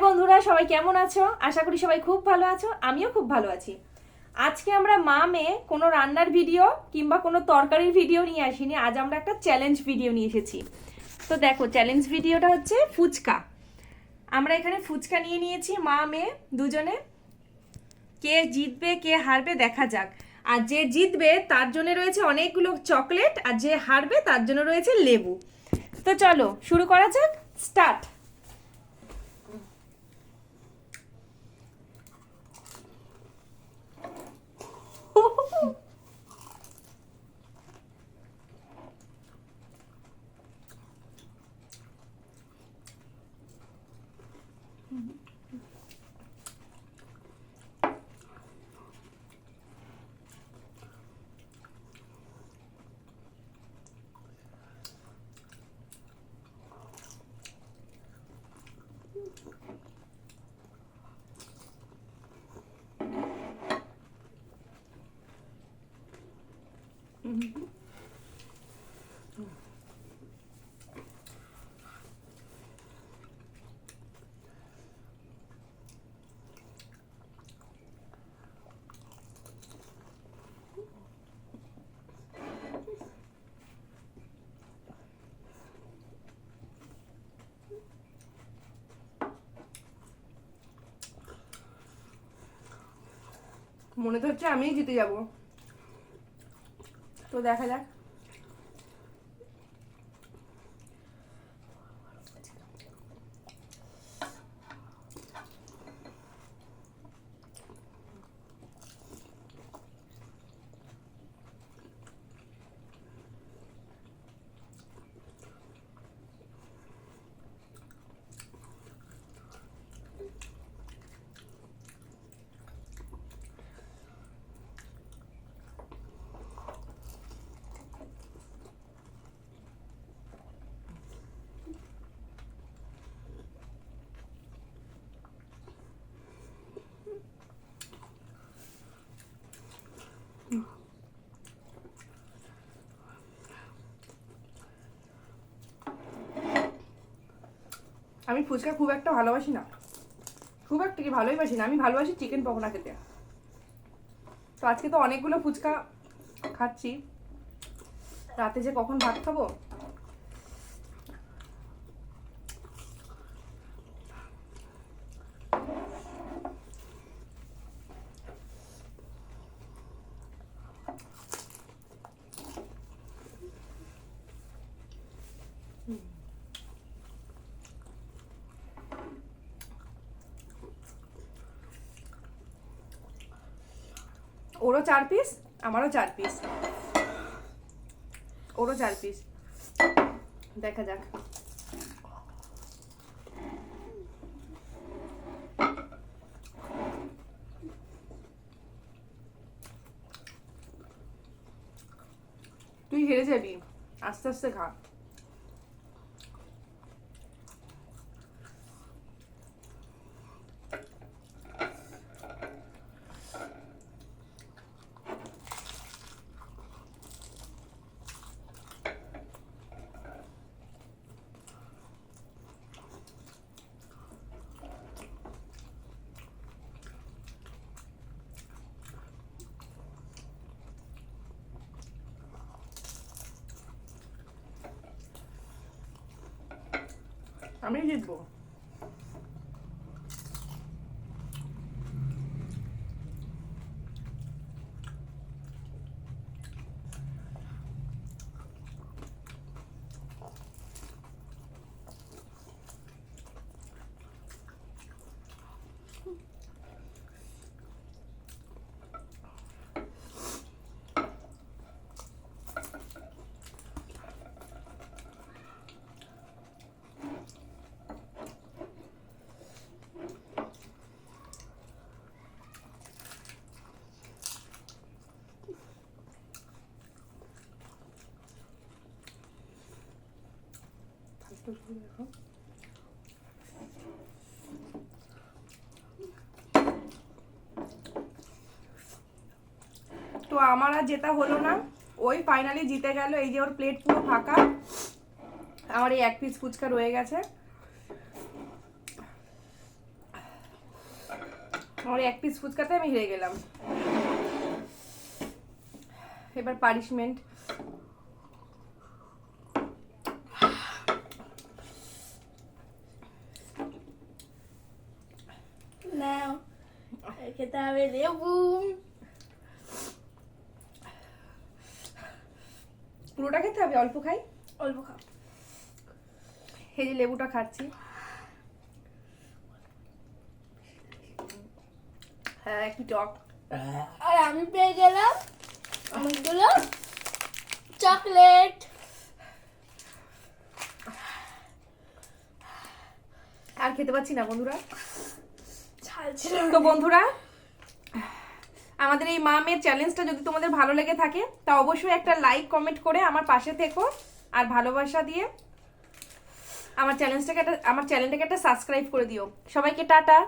বন্ধুরা, সবাই কেমন আছো? আশা করি সবাই খুব ভালো আছো। আমিও খুব ভালো আছি। আজকে আমরা মা মেয়ে কোনো রান্নার ভিডিও কিংবা কোনো তরকারির ভিডিও নিয়ে আসিনি। আজ আমরা একটা চ্যালেঞ্জ ভিডিও নিয়ে এসেছি। তো দেখো, চ্যালেঞ্জ ভিডিওটা হচ্ছে ফুচকা। আমরা এখানে ফুচকা নিয়ে নিয়েছি মা মেয়ে দুজনে। কে জিতবে কে হারবে দেখা যাক। আর যে জিতবে তার জন্য রয়েছে অনেকগুলো চকলেট, আর যে হারবে তার জন্য রয়েছে লেবু। তো চলো শুরু করা যাক। স্টার্ট। মনে তো হচ্ছে আমিই জিতে যাব, তো দেখা যাক। আমি ফুচকা খুব একটা ভালোবাসি না, খুব একটা কি ভালোই না। আমি ভালোবাসি চিকেন পকোড়া খেতে। তো আজকে তো অনেকগুলো ফুচকা খাচ্ছি, রাতে যে কখন ভাত খাবো। ওরও 4 পিস, আমারও 4 পিস, ওরও 4 পিস। দেখা যাক। তুই হেরে যাবি, আস্তে আস্তে খা। আমি জিতবো। তো আমার আর জেতা হলো না, ওই ফাইনালি জিতে গেল। এই যে ওর প্লেট পুরো ফাঁকা, আমার এই 1 পিস ফুচকা রয়ে গেছে। আমার এক পিস ফুচকাতে আমি হেরে গেলাম। এবার পানিশমেন্ট। নাও খেতে হবে লেবু। পুরোটা খেতে হবে, অল্প খাই। অল্প খাও। এই যে লেবুটা খাচ্ছি। হ্যাঁ কি টক। আর আমি পেয়ে গেলাম অনেকগুলো চকলেট। আর খেতে পাচ্ছি না বন্ধুরা। ছাড়ছিল তো বন্ধুরা, আমাদের এই মা মেয়ের চ্যালেঞ্জটা যদি তোমাদের ভালো লেগে থাকে তা অবশ্যই একটা লাইক কমেন্ট করে আমার পাশে থেকো, আর ভালোবাসা দিয়ে আমার চ্যানেলটাকে একটা সাবস্ক্রাইব করে দিও। সবাইকে টাটা।